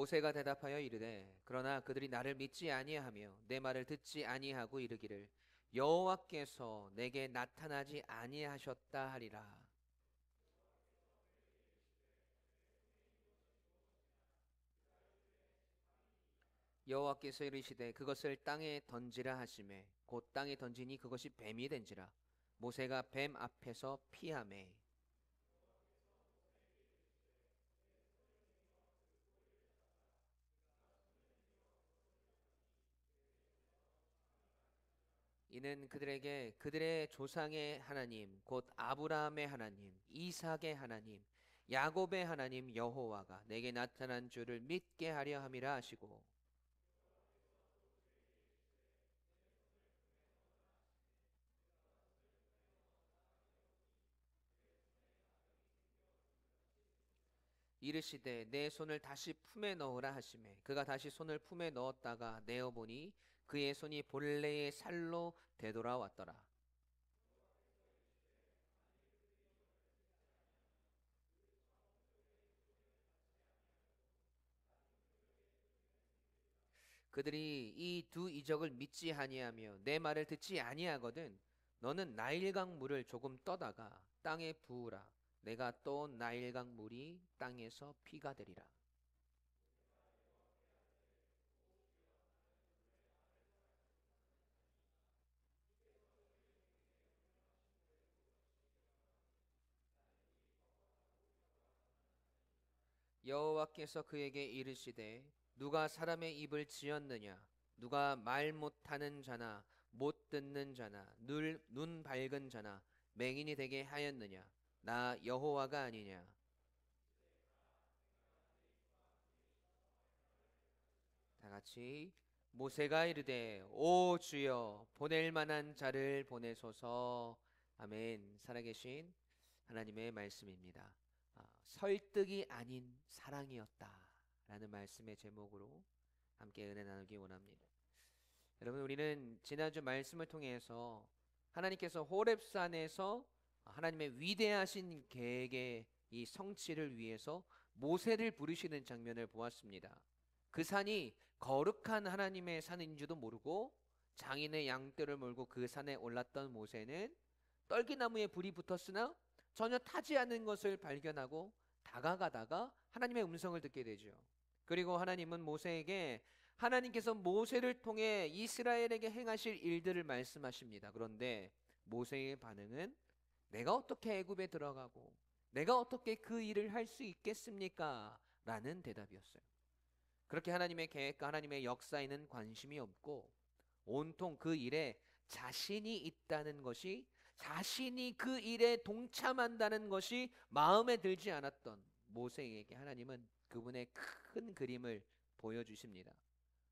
모세가 대답하여 이르되 그러나 그들이 나를 믿지 아니하며 내 말을 듣지 아니하고 이르기를 여호와께서 내게 나타나지 아니하셨다 하리라. 여호와께서 이르시되 그것을 땅에 던지라 하시매 곧 땅에 던지니 그것이 뱀이 된지라. 모세가 뱀 앞에서 피하매. 이는 그들에게 그들의 조상의 하나님 곧 아브라함의 하나님 이삭의 하나님 야곱의 하나님 여호와가 내게 나타난 줄을 믿게 하려 함이라 하시고, 이르시되 내 손을 다시 품에 넣으라 하시매 그가 다시 손을 품에 넣었다가 내어 보니 그의 손이 본래의 살로 되돌아왔더라. 그들이 이 두 이적을 믿지 아니하며 내 말을 듣지 아니하거든 너는 나일강 물을 조금 떠다가 땅에 부으라. 내가 떠온 나일강 물이 땅에서 피가 되리라. 여호와께서 그에게 이르시되 누가 사람의 입을 지었느냐 누가 말 못하는 자나 못 듣는 자나 눈 밝은 자나 맹인이 되게 하였느냐 나 여호와가 아니냐. 다 같이 모세가 이르되 오 주여 보낼 만한 자를 보내소서. 아멘. 살아계신 하나님의 말씀입니다. 설득이 아닌 사랑이었다 라는 말씀의 제목으로 함께 은혜 나누기 원합니다. 여러분, 우리는 지난주 말씀을 통해서 하나님께서 호렙산에서 하나님의 위대하신 계획의 이 성취를 위해서 모세를 부르시는 장면을 보았습니다. 그 산이 거룩한 하나님의 산인 줄도 모르고 장인의 양떼를 몰고 그 산에 올랐던 모세는 떨기나무에 불이 붙었으나 전혀 타지 않는 것을 발견하고 다가가다가 하나님의 음성을 듣게 되죠. 그리고 하나님은 모세에게 하나님께서 모세를 통해 이스라엘에게 행하실 일들을 말씀하십니다. 그런데 모세의 반응은 내가 어떻게 애굽에 들어가고 내가 어떻게 그 일을 할 수 있겠습니까? 라는 대답이었어요. 그렇게 하나님의 계획과 하나님의 역사에는 관심이 없고 온통 그 일에 자신이 있다는 것이, 자신이 그 일에 동참한다는 것이 마음에 들지 않았던 모세에게 하나님은 그분의 큰 그림을 보여주십니다.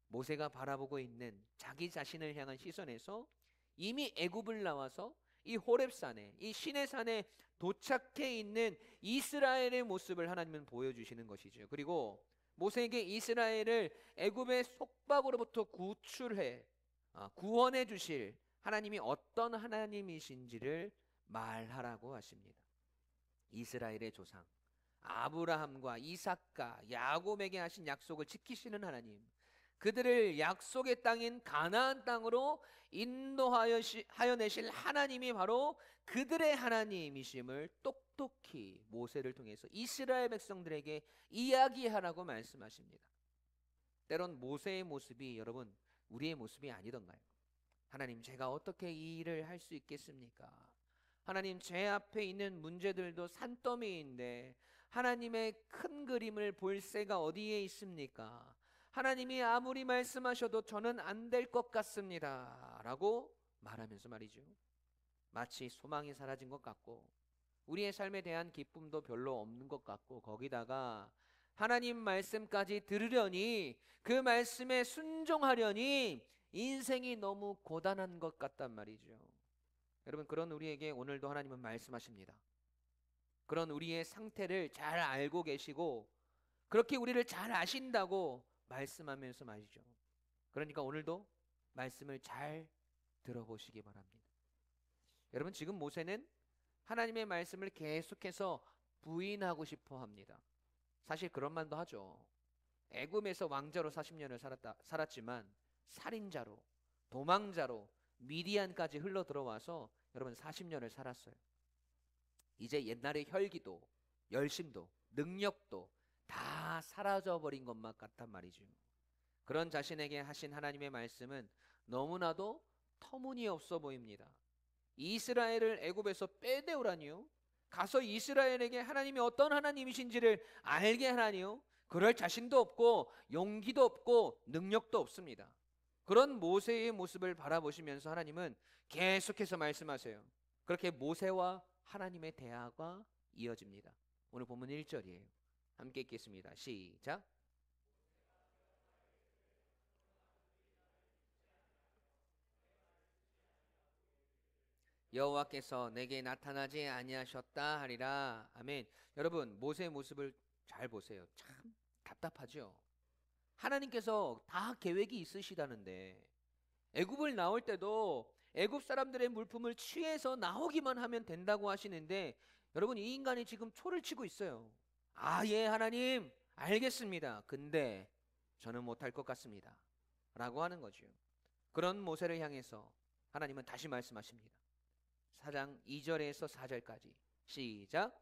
모세가 바라보고 있는 자기 자신을 향한 시선에서 이미 애굽을 나와서 이 호렙산에, 이 시내 산에 도착해 있는 이스라엘의 모습을 하나님은 보여주시는 것이죠. 그리고 모세에게 이스라엘을 애굽의 속박으로부터 구출해 구원해 주실 하나님이 어떤 하나님이신지를 말하라고 하십니다. 이스라엘의 조상 아브라함과 이삭과 야곱에게 하신 약속을 지키시는 하나님, 그들을 약속의 땅인 가나안 땅으로 인도하여 내실 하나님이 바로 그들의 하나님이심을 똑똑히 모세를 통해서 이스라엘 백성들에게 이야기하라고 말씀하십니다. 때론 모세의 모습이 여러분 우리의 모습이 아니던가요? 하나님, 제가 어떻게 이 일을 할 수 있겠습니까? 하나님, 제 앞에 있는 문제들도 산더미인데 하나님의 큰 그림을 볼 새가 어디에 있습니까? 하나님이 아무리 말씀하셔도 저는 안 될 것 같습니다 라고 말하면서 말이죠, 마치 소망이 사라진 것 같고 우리의 삶에 대한 기쁨도 별로 없는 것 같고 거기다가 하나님 말씀까지 들으려니 그 말씀에 순종하려니 인생이 너무 고단한 것 같단 말이죠. 여러분, 그런 우리에게 오늘도 하나님은 말씀하십니다. 그런 우리의 상태를 잘 알고 계시고 그렇게 우리를 잘 아신다고 말씀하면서 말이죠. 그러니까 오늘도 말씀을 잘 들어보시기 바랍니다. 여러분, 지금 모세는 하나님의 말씀을 계속해서 부인하고 싶어 합니다. 사실 그런 말도 하죠. 애굽에서 왕자로 40년을 살았지만 살인자로, 도망자로 미디안까지 흘러 들어와서 여러분 40년을 살았어요. 이제 옛날의 혈기도, 열심도, 능력도 다 사라져버린 것만 같단 말이죠. 그런 자신에게 하신 하나님의 말씀은 너무나도 터무니없어 보입니다. 이스라엘을 애굽에서 빼내오라니요? 가서 이스라엘에게 하나님이 어떤 하나님이신지를 알게 하라니요? 그럴 자신도 없고 용기도 없고 능력도 없습니다. 그런 모세의 모습을 바라보시면서 하나님은 계속해서 말씀하세요. 그렇게 모세와 하나님의 대화가 이어집니다. 오늘 본문 1절이에요. 함께 읽겠습니다. 시작. 여호와께서 내게 나타나지 아니하셨다 하리라. 아멘. 여러분, 모세의 모습을 잘 보세요. 참 답답하죠. 하나님께서 다 계획이 있으시다는데 애굽을 나올 때도 애굽 사람들의 물품을 취해서 나오기만 하면 된다고 하시는데 여러분, 이 인간이 지금 초를 치고 있어요. 아, 예, 하나님 알겠습니다. 근데 저는 못할 것 같습니다 라고 하는 거죠. 그런 모세를 향해서 하나님은 다시 말씀하십니다. 4장 2절에서 4절까지 시작.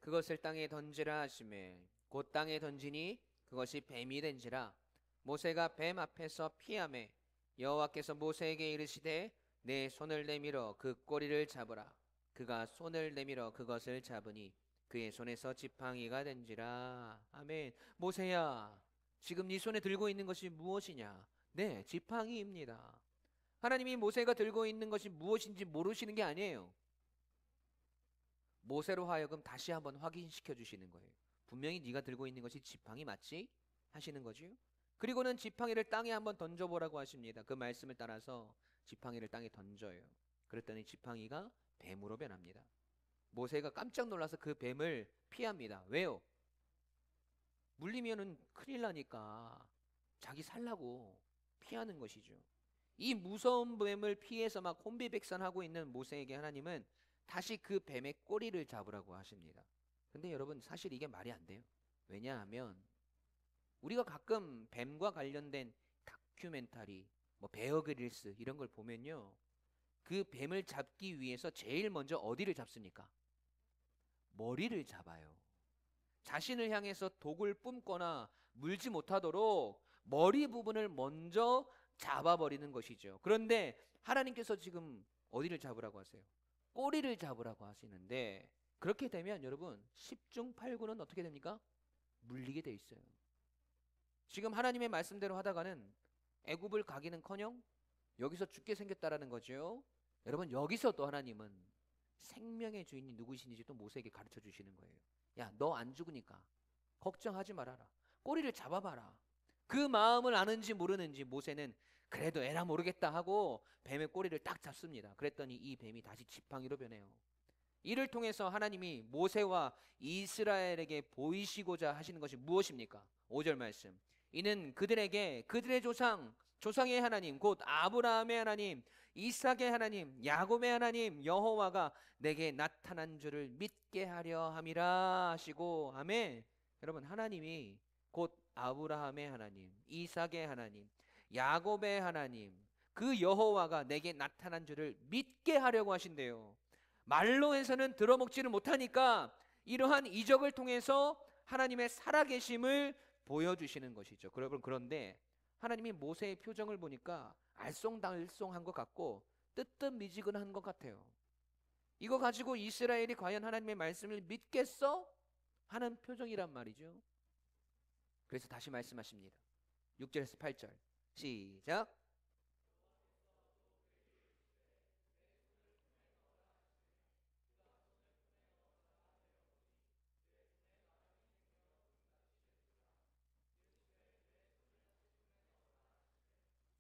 그것을 땅에 던지라 하시매 곧 땅에 던지니 그것이 뱀이 된지라. 모세가 뱀 앞에서 피하매 여호와께서 모세에게 이르시되 내 손을 내밀어 그 꼬리를 잡으라. 그가 손을 내밀어 그것을 잡으니 그의 손에서 지팡이가 된지라. 아멘. 모세야, 지금 네 손에 들고 있는 것이 무엇이냐? 네, 지팡이입니다. 하나님이 모세가 들고 있는 것이 무엇인지 모르시는 게 아니에요. 모세로 하여금 다시 한번 확인시켜 주시는 거예요. 분명히 네가 들고 있는 것이 지팡이 맞지? 하시는 거죠. 그리고는 지팡이를 땅에 한번 던져보라고 하십니다. 그 말씀을 따라서 지팡이를 땅에 던져요. 그랬더니 지팡이가 뱀으로 변합니다. 모세가 깜짝 놀라서 그 뱀을 피합니다. 왜요? 물리면은 큰일 나니까 자기 살라고 피하는 것이죠. 이 무서운 뱀을 피해서 막 혼비백산하고 있는 모세에게 하나님은 다시 그 뱀의 꼬리를 잡으라고 하십니다. 근데 여러분, 사실 이게 말이 안 돼요. 왜냐하면 우리가 가끔 뱀과 관련된 다큐멘터리, 뭐 베어 그릴스 이런 걸 보면요, 그 뱀을 잡기 위해서 제일 먼저 어디를 잡습니까? 머리를 잡아요. 자신을 향해서 독을 뿜거나 물지 못하도록 머리 부분을 먼저 잡아버리는 것이죠. 그런데 하나님께서 지금 어디를 잡으라고 하세요? 꼬리를 잡으라고 하시는데, 그렇게 되면 여러분 10중 8구는 어떻게 됩니까? 물리게 돼 있어요. 지금 하나님의 말씀대로 하다가는 애굽을 가기는커녕 여기서 죽게 생겼다라는 거죠. 여러분, 여기서 또 하나님은 생명의 주인이 누구신지 또 모세에게 가르쳐 주시는 거예요. 야, 너 안 죽으니까 걱정하지 말아라. 꼬리를 잡아봐라. 그 마음을 아는지 모르는지 모세는 그래도 에라 모르겠다 하고 뱀의 꼬리를 딱 잡습니다. 그랬더니 이 뱀이 다시 지팡이로 변해요. 이를 통해서 하나님이 모세와 이스라엘에게 보이시고자 하시는 것이 무엇입니까? 5절 말씀. 이는 그들에게 그들의 조상의 하나님 곧 아브라함의 하나님, 이삭의 하나님, 야곱의 하나님 여호와가 내게 나타난 줄을 믿게 하려 함이라 하시고. 아멘. 여러분, 하나님이 곧 아브라함의 하나님, 이삭의 하나님, 야곱의 하나님, 그 여호와가 내게 나타난 줄을 믿게 하려고 하신대요. 말로 해서는 들어먹지를 못하니까 이러한 이적을 통해서 하나님의 살아계심을 보여주시는 것이죠. 여러분, 그런데 하나님이 모세의 표정을 보니까 알쏭달쏭한 것 같고 뜨뜻미지근한 것 같아요. 이거 가지고 이스라엘이 과연 하나님의 말씀을 믿겠어? 하는 표정이란 말이죠. 그래서 다시 말씀하십니다. 6절에서 8절 시작.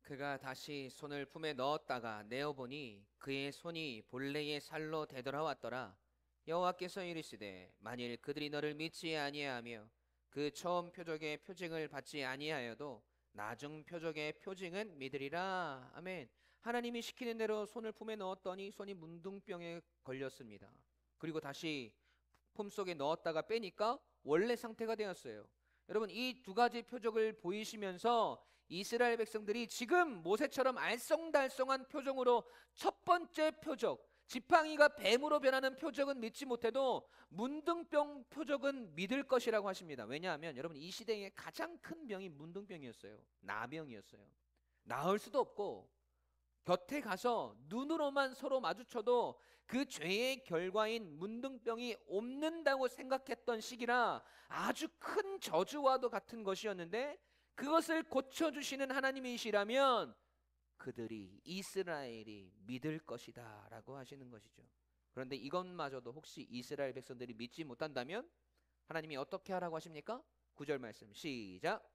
그가 다시 손을 품에 넣었다가 내어보니 그의 손이 본래의 살로 되돌아왔더라. 여호와께서 이르시되 만일 그들이 너를 믿지 아니하며 그 처음 표적의 표징을 받지 아니하여도 나중 표적의 표징은 믿으리라. 아멘. 하나님이 시키는 대로 손을 품에 넣었더니 손이 문둥병에 걸렸습니다. 그리고 다시 품속에 넣었다가 빼니까 원래 상태가 되었어요. 여러분, 이 두 가지 표적을 보이시면서 이스라엘 백성들이 지금 모세처럼 알쏭달쏭한 표정으로 첫 번째 표적, 지팡이가 뱀으로 변하는 표적은 믿지 못해도 문둥병 표적은 믿을 것이라고 하십니다. 왜냐하면 여러분, 이 시대에 가장 큰 병이 문둥병이었어요. 나병이었어요. 나을 수도 없고 곁에 가서 눈으로만 서로 마주쳐도 그 죄의 결과인 문둥병이 옮는다고 생각했던 시기라 아주 큰 저주와도 같은 것이었는데, 그것을 고쳐주시는 하나님이시라면 그들이, 이스라엘이 믿을 것이다 라고 하시는 것이죠. 그런데 이것마저도 혹시 이스라엘 백성들이 믿지 못한다면 하나님이 어떻게 하라고 하십니까? 9절 말씀 시작.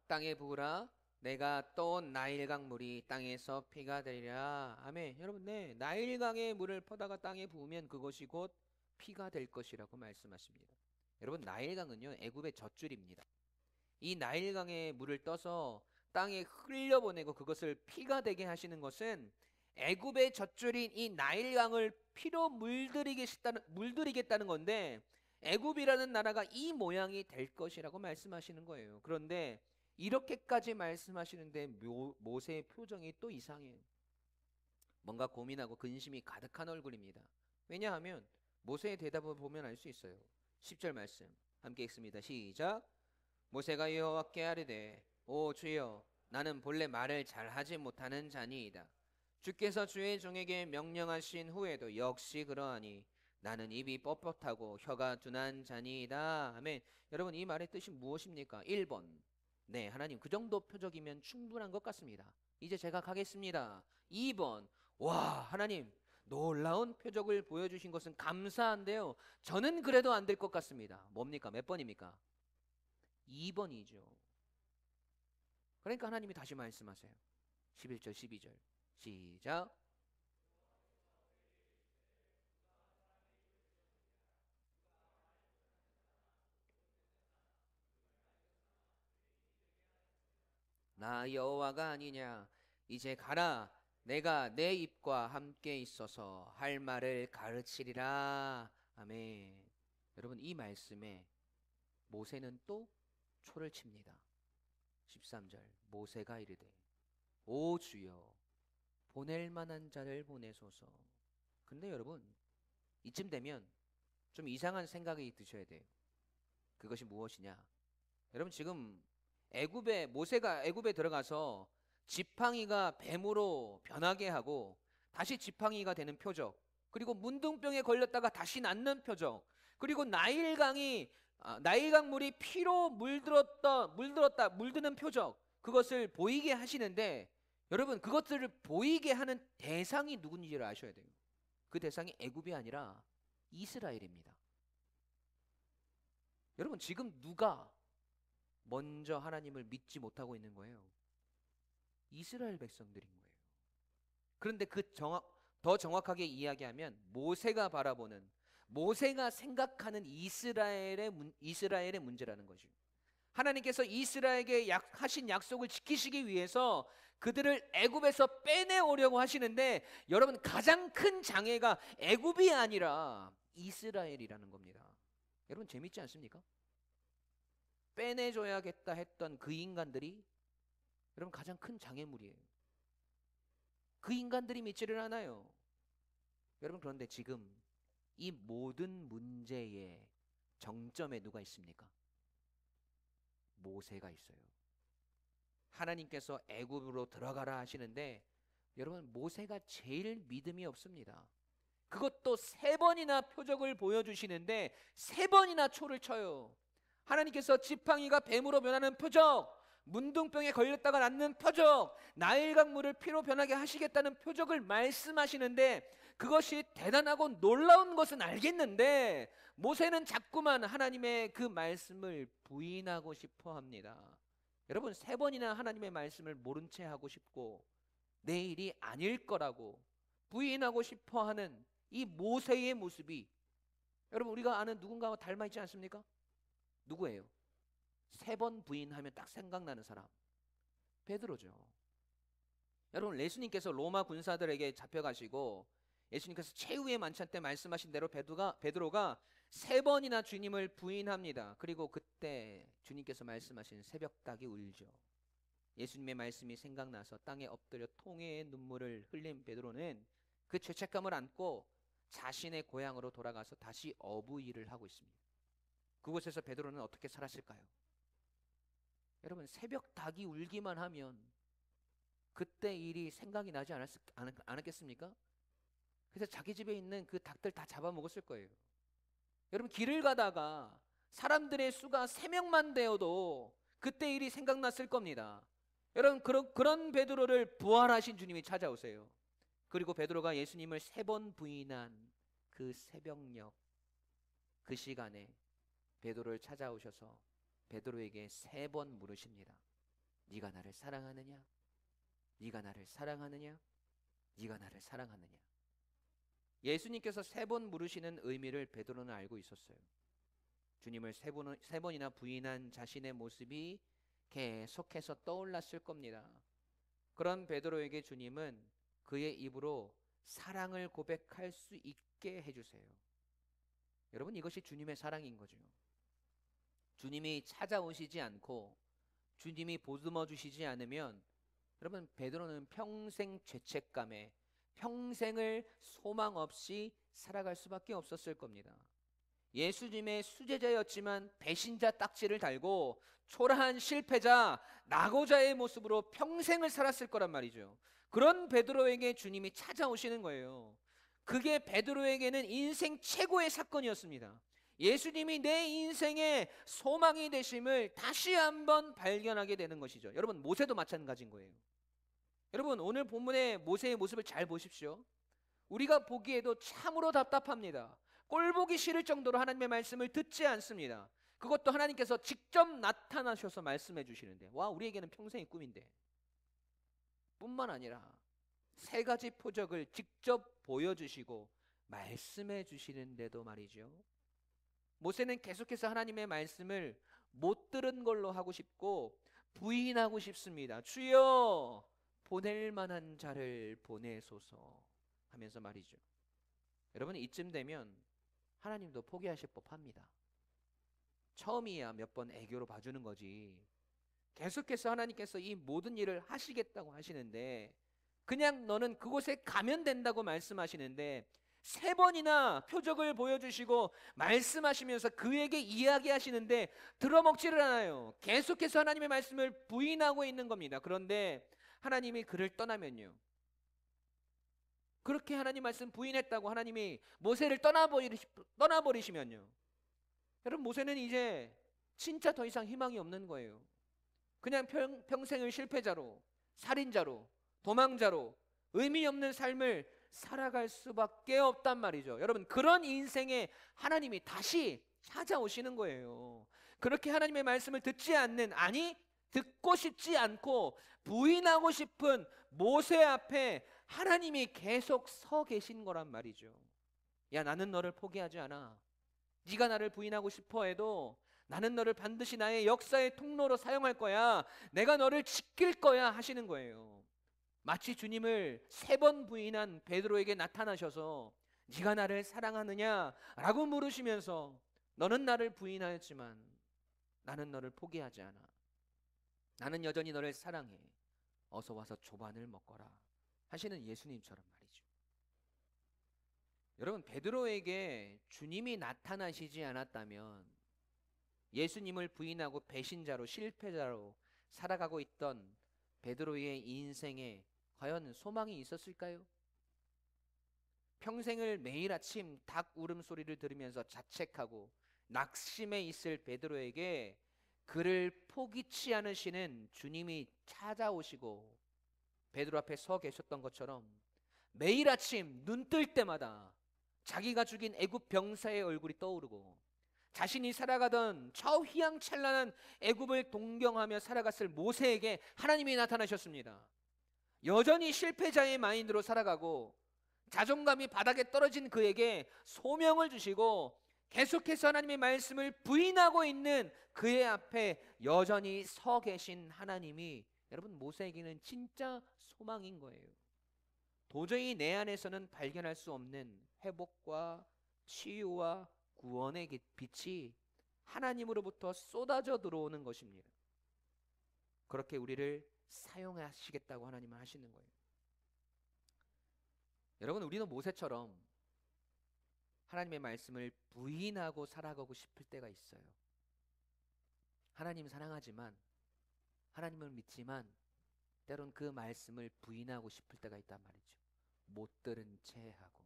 땅에 부으라. 내가 떠온 나일강 물이 땅에서 피가 되리라. 아멘. 여러분, 네, 나일강의 물을 퍼다가 땅에 부으면 그것이 곧 피가 될 것이라고 말씀하십니다. 여러분, 나일강은요, 애굽의 젖줄입니다. 이 나일강의 물을 떠서 땅에 흘려보내고 그것을 피가 되게 하시는 것은 애굽의 젖줄인 이 나일강을 피로 물들이겠다는 건데, 애굽이라는 나라가 이 모양이 될 것이라고 말씀하시는 거예요. 그런데 이렇게까지 말씀하시는데 모세의 표정이 또 이상해요. 뭔가 고민하고 근심이 가득한 얼굴입니다. 왜냐하면 모세의 대답을 보면 알 수 있어요. 10절 말씀 함께 읽습니다. 시작. 모세가 여호와께 아뢰되 오 주여, 나는 본래 말을 잘하지 못하는 자니이다. 주께서 주의 종에게 명령하신 후에도 역시 그러하니 나는 입이 뻣뻣하고 혀가 둔한 자니이다. 아멘. 여러분, 이 말의 뜻이 무엇입니까? 1번, 네, 하나님 그 정도 표적이면 충분한 것 같습니다. 이제 제가 가겠습니다. 2번, 와, 하나님 놀라운 표적을 보여주신 것은 감사한데요, 저는 그래도 안 될 것 같습니다. 뭡니까? 몇 번입니까? 2번이죠. 그러니까 하나님이 다시 말씀하세요. 11절 12절 시작. 나 여호와가 아니냐. 이제 가라. 내가 내 입과 함께 있어서 할 말을 가르치리라. 아멘. 여러분, 이 말씀에 모세는 또 초를 칩니다. 13절 모세가 이르되 오 주여, 보낼 만한 자를 보내소서. 근데 여러분, 이쯤 되면 좀 이상한 생각이 드셔야 돼요. 그것이 무엇이냐? 여러분, 지금 모세가 애굽에 들어가서 지팡이가 뱀으로 변하게 하고 다시 지팡이가 되는 표적, 그리고 문둥병에 걸렸다가 다시 낫는 표적, 그리고 나일강 물이 피로 물드는 표적, 그것을 보이게 하시는데, 여러분, 그것들을 보이게 하는 대상이 누군지를 아셔야 돼요. 그 대상이 애굽이 아니라 이스라엘입니다. 여러분, 지금 누가 먼저 하나님을 믿지 못하고 있는 거예요? 이스라엘 백성들인 거예요. 그런데 더 정확하게 이야기하면 모세가 바라보는, 모세가 생각하는 이스라엘의 문제라는 거죠. 하나님께서 이스라엘에게 하신 약속을 지키시기 위해서 그들을 애굽에서 빼내오려고 하시는데, 여러분, 가장 큰 장애가 애굽이 아니라 이스라엘이라는 겁니다. 여러분, 재밌지 않습니까? 빼내줘야겠다 했던 그 인간들이 여러분 가장 큰 장애물이에요. 그 인간들이 믿지를 않아요. 여러분, 그런데 지금 이 모든 문제의 정점에 누가 있습니까? 모세가 있어요. 하나님께서 애굽으로 들어가라 하시는데, 여러분, 모세가 제일 믿음이 없습니다. 그것도 3번이나 표적을 보여주시는데 3번이나 초를 쳐요. 하나님께서 지팡이가 뱀으로 변하는 표적, 문둥병에 걸렸다가 낫는 표적, 나일강 물을 피로 변하게 하시겠다는 표적을 말씀하시는데, 그것이 대단하고 놀라운 것은 알겠는데 모세는 자꾸만 하나님의 그 말씀을 부인하고 싶어 합니다. 여러분, 3번이나 하나님의 말씀을 모른 채 하고 싶고 내 일이 아닐 거라고 부인하고 싶어 하는 이 모세의 모습이, 여러분, 우리가 아는 누군가와 닮아 있지 않습니까? 누구예요? 3번 부인하면 딱 생각나는 사람, 베드로죠. 여러분, 예수님께서 로마 군사들에게 잡혀가시고 예수님께서 최후의 만찬 때 말씀하신 대로 베드로가 3번이나 주님을 부인합니다. 그리고 그때 주님께서 말씀하신 새벽닭이 울죠. 예수님의 말씀이 생각나서 땅에 엎드려 통회의 눈물을 흘린 베드로는 그 죄책감을 안고 자신의 고향으로 돌아가서 다시 어부 일을 하고 있습니다. 그곳에서 베드로는 어떻게 살았을까요? 여러분, 새벽 닭이 울기만 하면 그때 일이 생각이 나지 않았겠습니까? 그래서 자기 집에 있는 그 닭들 다 잡아먹었을 거예요. 여러분, 길을 가다가 사람들의 수가 3명만 되어도 그때 일이 생각났을 겁니다. 여러분, 그런 베드로를 부활하신 주님이 찾아오세요. 그리고 베드로가 예수님을 3번 부인한 그 새벽녘, 그 시간에 베드로를 찾아오셔서 베드로에게 3번 물으십니다. 네가 나를 사랑하느냐? 네가 나를 사랑하느냐? 네가 나를 사랑하느냐? 예수님께서 3번 물으시는 의미를 베드로는 알고 있었어요. 주님을 3번이나 부인한 자신의 모습이 계속해서 떠올랐을 겁니다. 그런 베드로에게 주님은 그의 입으로 사랑을 고백할 수 있게 해주세요. 여러분, 이것이 주님의 사랑인 거죠. 주님이 찾아오시지 않고 주님이 보듬어 주시지 않으면 여러분, 베드로는 평생 죄책감에 평생을 소망 없이 살아갈 수밖에 없었을 겁니다. 예수님의 수제자였지만 배신자 딱지를 달고 초라한 실패자, 낙오자의 모습으로 평생을 살았을 거란 말이죠. 그런 베드로에게 주님이 찾아오시는 거예요. 그게 베드로에게는 인생 최고의 사건이었습니다. 예수님이 내 인생의 소망이 되심을 다시 한번 발견하게 되는 것이죠. 여러분, 모세도 마찬가지인 거예요. 여러분, 오늘 본문의 모세의 모습을 잘 보십시오. 우리가 보기에도 참으로 답답합니다. 꼴보기 싫을 정도로 하나님의 말씀을 듣지 않습니다. 그것도 하나님께서 직접 나타나셔서 말씀해 주시는데, 와, 우리에게는 평생의 꿈인데. 뿐만 아니라 3가지 표적을 직접 보여주시고 말씀해 주시는데도 말이죠. 모세는 계속해서 하나님의 말씀을 못 들은 걸로 하고 싶고 부인하고 싶습니다. 주여, 보낼 만한 자를 보내소서 하면서 말이죠. 여러분, 이쯤 되면 하나님도 포기하실 법합니다. 처음이야 몇 번 애교로 봐주는 거지. 계속해서 하나님께서 이 모든 일을 하시겠다고 하시는데, 그냥 너는 그곳에 가면 된다고 말씀하시는데 3번이나 표적을 보여주시고 말씀하시면서 그에게 이야기하시는데 들어먹지를 않아요. 계속해서 하나님의 말씀을 부인하고 있는 겁니다. 그런데 하나님이 그를 떠나면요, 그렇게 하나님 말씀 부인했다고 하나님이 모세를 떠나버리시면요, 여러분, 모세는 이제 진짜 더 이상 희망이 없는 거예요. 그냥 평생을 실패자로, 살인자로, 도망자로 의미 없는 삶을 살아갈 수밖에 없단 말이죠. 여러분, 그런 인생에 하나님이 다시 찾아오시는 거예요. 그렇게 하나님의 말씀을 듣지 않는, 아니 듣고 싶지 않고 부인하고 싶은 모세 앞에 하나님이 계속 서 계신 거란 말이죠. 야, 나는 너를 포기하지 않아. 네가 나를 부인하고 싶어 해도 나는 너를 반드시 나의 역사의 통로로 사용할 거야. 내가 너를 지킬 거야 하시는 거예요. 마치 주님을 3번 부인한 베드로에게 나타나셔서 네가 나를 사랑하느냐 라고 물으시면서 너는 나를 부인하였지만 나는 너를 포기하지 않아. 나는 여전히 너를 사랑해. 어서 와서 조반을 먹거라 하시는 예수님처럼 말이죠. 여러분, 베드로에게 주님이 나타나시지 않았다면 예수님을 부인하고 배신자로, 실패자로 살아가고 있던 베드로의 인생에 과연 소망이 있었을까요? 평생을 매일 아침 닭 울음소리를 들으면서 자책하고 낙심해 있을 베드로에게 그를 포기치 않으시는 주님이 찾아오시고 베드로 앞에 서 계셨던 것처럼 매일 아침 눈 뜰 때마다 자기가 죽인 애굽 병사의 얼굴이 떠오르고 자신이 살아가던 저 휘황찬란한 애굽을 동경하며 살아갔을 모세에게 하나님이 나타나셨습니다. 여전히 실패자의 마인드로 살아가고 자존감이 바닥에 떨어진 그에게 소명을 주시고 계속해서 하나님의 말씀을 부인하고 있는 그의 앞에 여전히 서 계신 하나님이 여러분 모세에게는 진짜 소망인 거예요. 도저히 내 안에서는 발견할 수 없는 회복과 치유와 구원의 빛이 하나님으로부터 쏟아져 들어오는 것입니다. 그렇게 우리를 사용하시겠다고 하나님은 하시는 거예요. 여러분, 우리는 모세처럼 하나님의 말씀을 부인하고 살아가고 싶을 때가 있어요. 하나님 사랑하지만, 하나님을 믿지만 때론 그 말씀을 부인하고 싶을 때가 있단 말이죠. 못 들은 채 하고,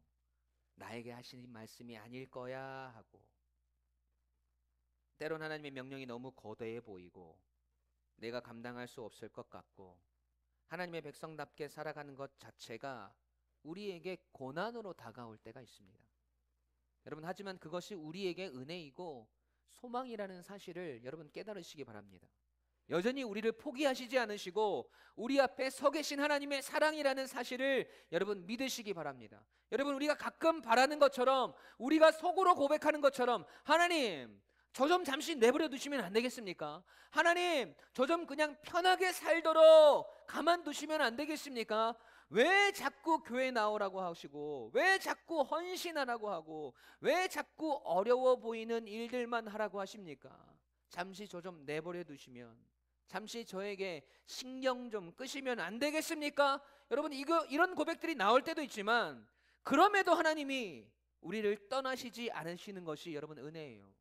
나에게 하시는 말씀이 아닐 거야 하고, 때론 하나님의 명령이 너무 거대해 보이고 내가 감당할 수 없을 것 같고, 하나님의 백성답게 살아가는 것 자체가 우리에게 고난으로 다가올 때가 있습니다. 여러분, 하지만 그것이 우리에게 은혜이고 소망이라는 사실을 여러분 깨달으시기 바랍니다. 여전히 우리를 포기하시지 않으시고 우리 앞에 서 계신 하나님의 사랑이라는 사실을 여러분 믿으시기 바랍니다. 여러분, 우리가 가끔 바라는 것처럼, 우리가 속으로 고백하는 것처럼, 하나님 저 좀 잠시 내버려 두시면 안 되겠습니까? 하나님 저 좀 그냥 편하게 살도록 가만두시면 안 되겠습니까? 왜 자꾸 교회 나오라고 하시고, 왜 자꾸 헌신하라고 하고, 왜 자꾸 어려워 보이는 일들만 하라고 하십니까? 잠시 저 좀 내버려 두시면, 잠시 저에게 신경 좀 끄시면 안 되겠습니까? 여러분, 이런 고백들이 나올 때도 있지만 그럼에도 하나님이 우리를 떠나시지 않으시는 것이 여러분 은혜예요.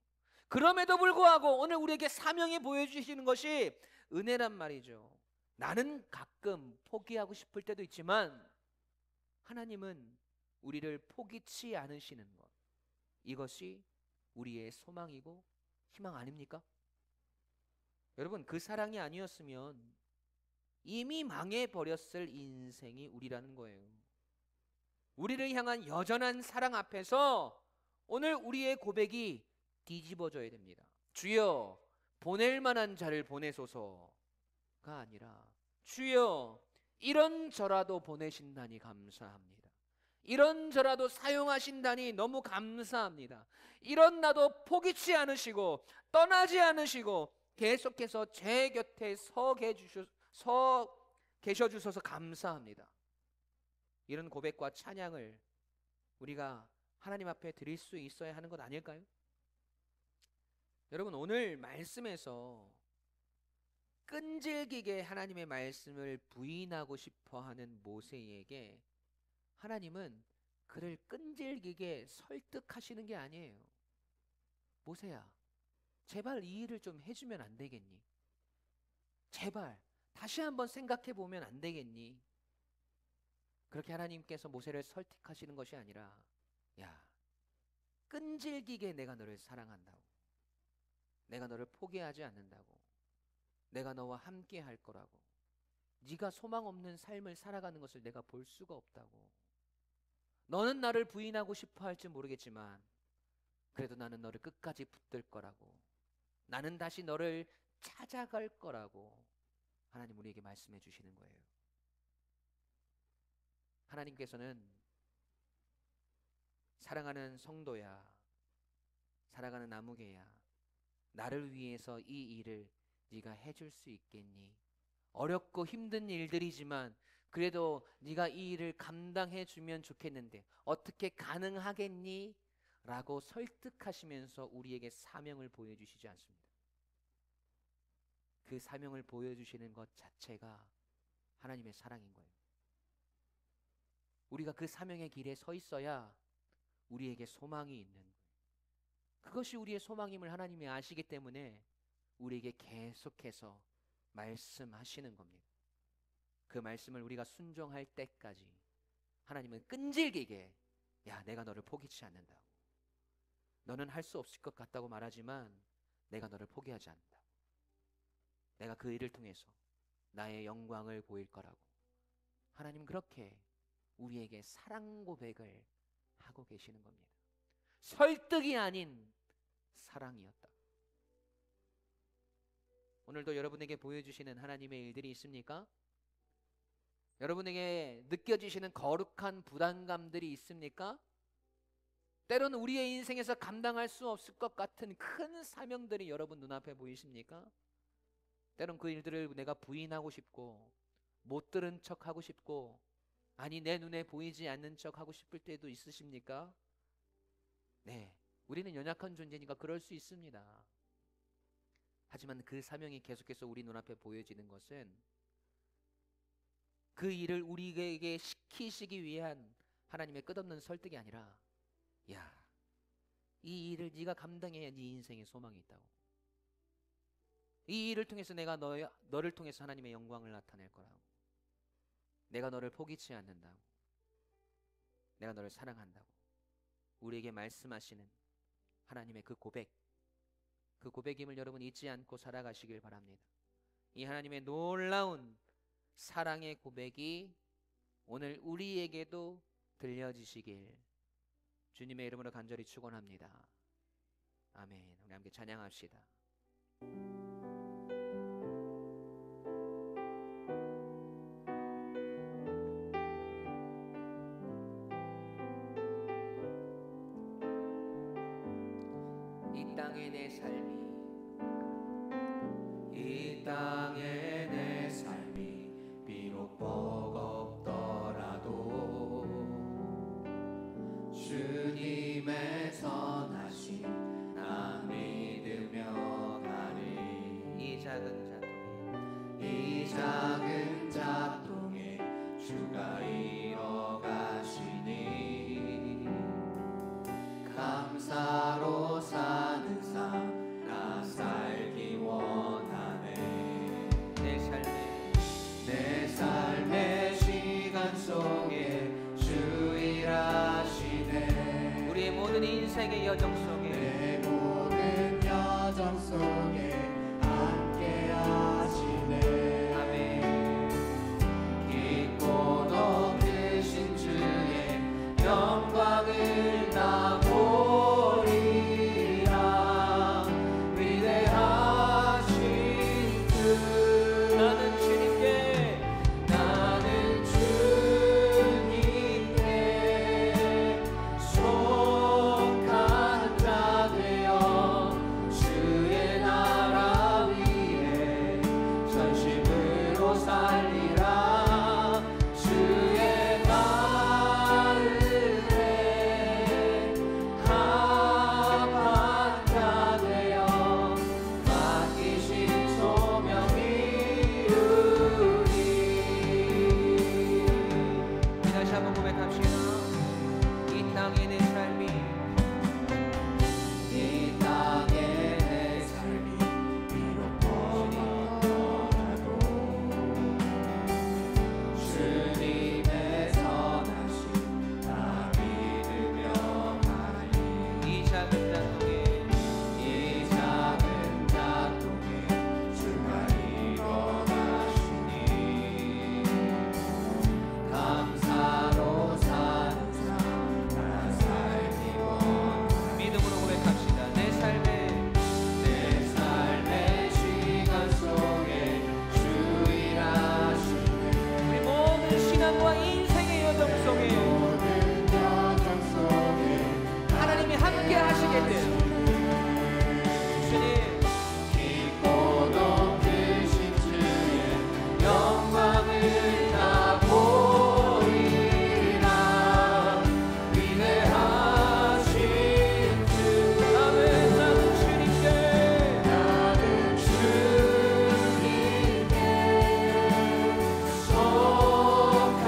그럼에도 불구하고 오늘 우리에게 사명이 보여주시는 것이 은혜란 말이죠. 나는 가끔 포기하고 싶을 때도 있지만 하나님은 우리를 포기치 않으시는 것, 이것이 우리의 소망이고 희망 아닙니까? 여러분, 그 사랑이 아니었으면 이미 망해버렸을 인생이 우리라는 거예요. 우리를 향한 여전한 사랑 앞에서 오늘 우리의 고백이 뒤집어져야 됩니다. 주여 보낼 만한 자를 보내소서가 아니라, 주여 이런저라도 보내신다니 감사합니다. 이런저라도 사용하신다니 너무 감사합니다. 이런 나도 포기치 않으시고 떠나지 않으시고 계속해서 제 곁에 서 계셔 주셔서 감사합니다. 이런 고백과 찬양을 우리가 하나님 앞에 드릴 수 있어야 하는 것 아닐까요? 여러분, 오늘 말씀에서 끈질기게 하나님의 말씀을 부인하고 싶어 하는 모세에게 하나님은 그를 끈질기게 설득하시는 게 아니에요. 모세야, 제발 이 일을 좀 해주면 안 되겠니? 제발 다시 한번 생각해 보면 안 되겠니? 그렇게 하나님께서 모세를 설득하시는 것이 아니라, 야, 끈질기게 내가 너를 사랑한다고, 내가 너를 포기하지 않는다고, 내가 너와 함께 할 거라고, 네가 소망 없는 삶을 살아가는 것을 내가 볼 수가 없다고, 너는 나를 부인하고 싶어 할지 모르겠지만 그래도 나는 너를 끝까지 붙들 거라고, 나는 다시 너를 찾아갈 거라고 하나님 우리에게 말씀해 주시는 거예요. 하나님께서는 사랑하는 성도야, 사랑하는 나무개야, 나를 위해서 이 일을 네가 해줄 수 있겠니? 어렵고 힘든 일들이지만 그래도 네가 이 일을 감당해 주면 좋겠는데 어떻게 가능하겠니? 라고 설득하시면서 우리에게 사명을 보여주시지 않습니다. 그 사명을 보여주시는 것 자체가 하나님의 사랑인 거예요. 우리가 그 사명의 길에 서 있어야 우리에게 소망이 있는 거예요. 그것이 우리의 소망임을 하나님이 아시기 때문에 우리에게 계속해서 말씀하시는 겁니다. 그 말씀을 우리가 순종할 때까지 하나님은 끈질기게, 야, 내가 너를 포기치 않는다고, 너는 할 수 없을 것 같다고 말하지만 내가 너를 포기하지 않는다, 내가 그 일을 통해서 나의 영광을 보일 거라고, 하나님 그렇게 우리에게 사랑 고백을 하고 계시는 겁니다. 설득이 아닌 사랑이었다. 오늘도 여러분에게 보여주시는 하나님의 일들이 있습니까? 여러분에게 느껴지시는 거룩한 부담감들이 있습니까? 때로는 우리의 인생에서 감당할 수 없을 것 같은 큰 사명들이 여러분 눈앞에 보이십니까? 때론 그 일들을 내가 부인하고 싶고 못 들은 척 하고 싶고 아니 내 눈에 보이지 않는 척 하고 싶을 때도 있으십니까? 네, 우리는 연약한 존재니까 그럴 수 있습니다. 하지만 그 사명이 계속해서 우리 눈앞에 보여지는 것은 그 일을 우리에게 시키시기 위한 하나님의 끝없는 설득이 아니라 야, 이 일을 네가 감당해야 네 인생의 소망이 있다고. 이 일을 통해서 내가 너를 통해서 하나님의 영광을 나타낼 거라고. 내가 너를 포기치 않는다고. 내가 너를 사랑한다고. 우리에게 말씀하시는 하나님의 그 고백임을 여러분 잊지 않고 살아가시길 바랍니다. 이 하나님의 놀라운 사랑의 고백이 오늘 우리에게도 들려지시길 주님의 이름으로 간절히 축원합니다. 아멘. 우리 함께 찬양합시다. 이 땅의 내 삶이 이 땅의 내 삶이 비록 버겁더라도 주님의 선하심 나 믿으며 가리. 이 작은 작동에 주가 이뤄가시니 감사로 사는 삶 나 살기 원하네. 내 삶의 시간 속에 주 일하시네. 우리의 모든 인생의 여정 속에 내 모든 여정 속에 함께 하시네. 아멘. 깊고 높으신 주의 영광을 나 보리라. 위대하신 주 나는 주님께 속한 자 되어 주의 나라 위에 전심으로 살리라. 주의 마음에 합한 자 되어 맡기신 소명 이루리. 다시 한번 고백합시다. 이 땅의 내 삶이 이 땅의 내 삶이 비록 버겁더라도 주님의 선하심 나 믿으며 가리. 이 작은 작동에 주가 이뤄가시니 감사로 사는 삶 나 살기 원하네. 믿음으로 고백합시다. 내 삶의 시간 속에 주 일하시네. 우리 모든 신앙과 인생의 여정 속에 모든 여정 속에 하나님이 함께 하시게 된 주님 깊고 높으신 주의 영광을 나 보리라. 위대하신 주 아멘. 나는 주님께 속한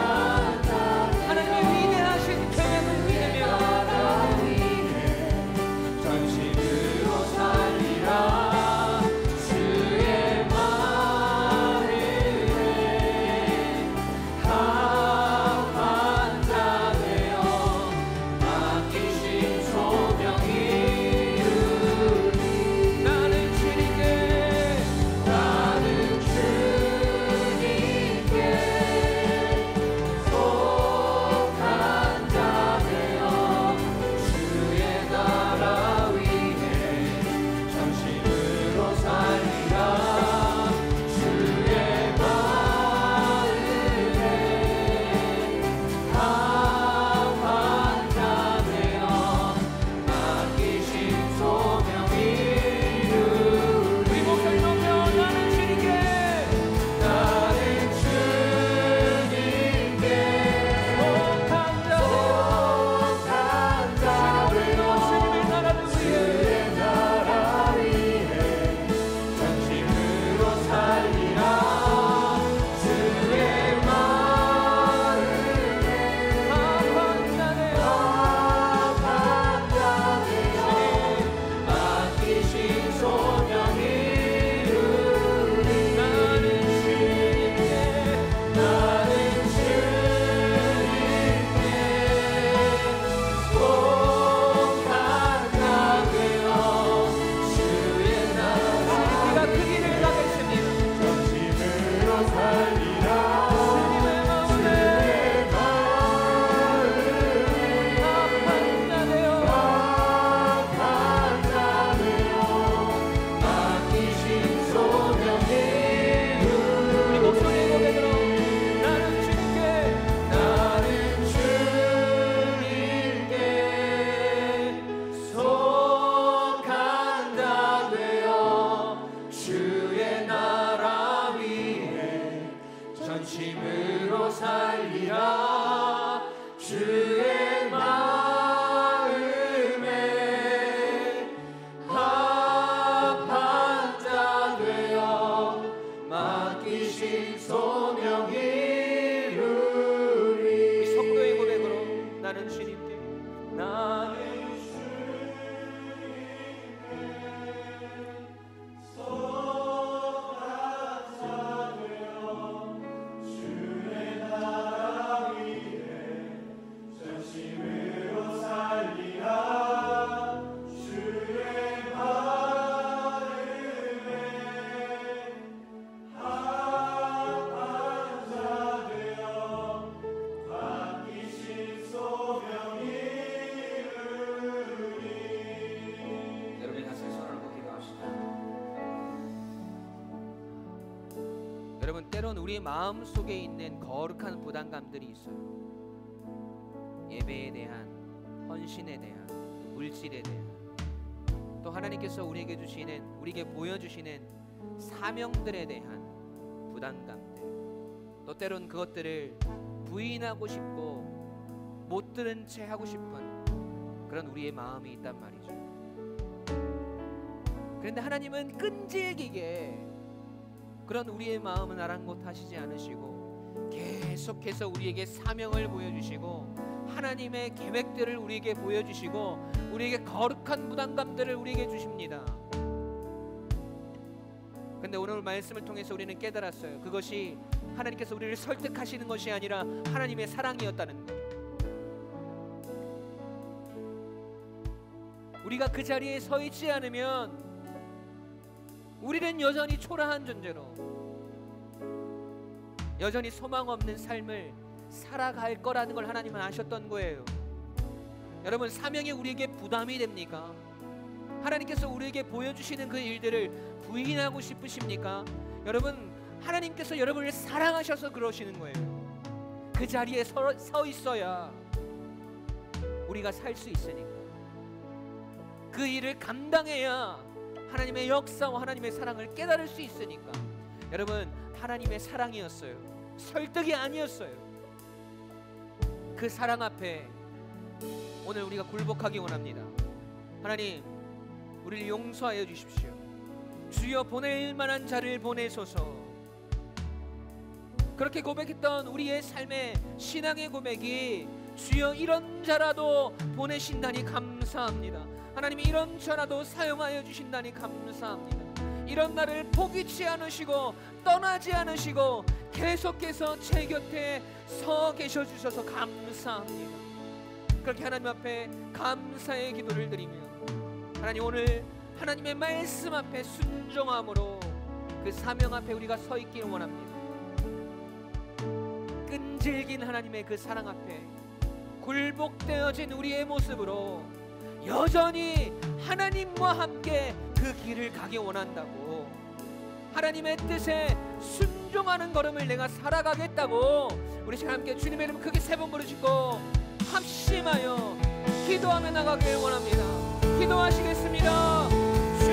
여러분, 때론 우리 마음 속에 있는 거룩한 부담감들이 있어요. 예배에 대한, 헌신에 대한, 물질에 대한, 또 하나님께서 우리에게 보여주시는 사명들에 대한 부담감들, 또 때론 그것들을 부인하고 싶고 못 들은 채 하고 싶은 그런 우리의 마음이 있단 말이죠. 그런데 하나님은 끈질기게 그런 우리의 마음은 아랑곳하시지 않으시고 계속해서 우리에게 사명을 보여주시고 하나님의 계획들을 우리에게 보여주시고 우리에게 거룩한 부담감들을 우리에게 주십니다. 그런데 오늘 말씀을 통해서 우리는 깨달았어요. 그것이 하나님께서 우리를 설득하시는 것이 아니라 하나님의 사랑이었다는 것. 우리가 그 자리에 서 있지 않으면 우리는 여전히 초라한 존재로, 여전히 소망 없는 삶을 살아갈 거라는 걸 하나님은 아셨던 거예요. 여러분, 사명이 우리에게 부담이 됩니까? 하나님께서 우리에게 보여주시는 그 일들을 부인하고 싶으십니까? 여러분, 하나님께서 여러분을 사랑하셔서 그러시는 거예요. 그 자리에 서 있어야 우리가 살 수 있으니까. 그 일을 감당해야 하나님의 역사와 하나님의 사랑을 깨달을 수 있으니까. 여러분, 하나님의 사랑이었어요. 설득이 아니었어요. 그 사랑 앞에 오늘 우리가 굴복하기 원합니다. 하나님, 우리를 용서하여 주십시오. 주여, 보낼 만한 자를 보내소서. 그렇게 고백했던 우리의 삶의 신앙의 고백이 주여, 이런 자라도 보내신다니 감사합니다. 하나님이 이런 자라도 사용하여 주신다니 감사합니다. 이런 나를 포기치 않으시고 떠나지 않으시고 계속해서 제 곁에 서 계셔 주셔서 감사합니다. 그렇게 하나님 앞에 감사의 기도를 드리며, 하나님, 오늘 하나님의 말씀 앞에 순종함으로 그 사명 앞에 우리가 서 있기를 원합니다. 끈질긴 하나님의 그 사랑 앞에 굴복되어진 우리의 모습으로 여전히 하나님과 함께 그 길을 가기 원한다고, 하나님의 뜻에 순종하는 걸음을 내가 살아가겠다고, 우리 지금 함께 주님의 이름 크게 세 번 부르시고 합심하여 기도하며 나가길 원합니다. 기도하시겠습니다.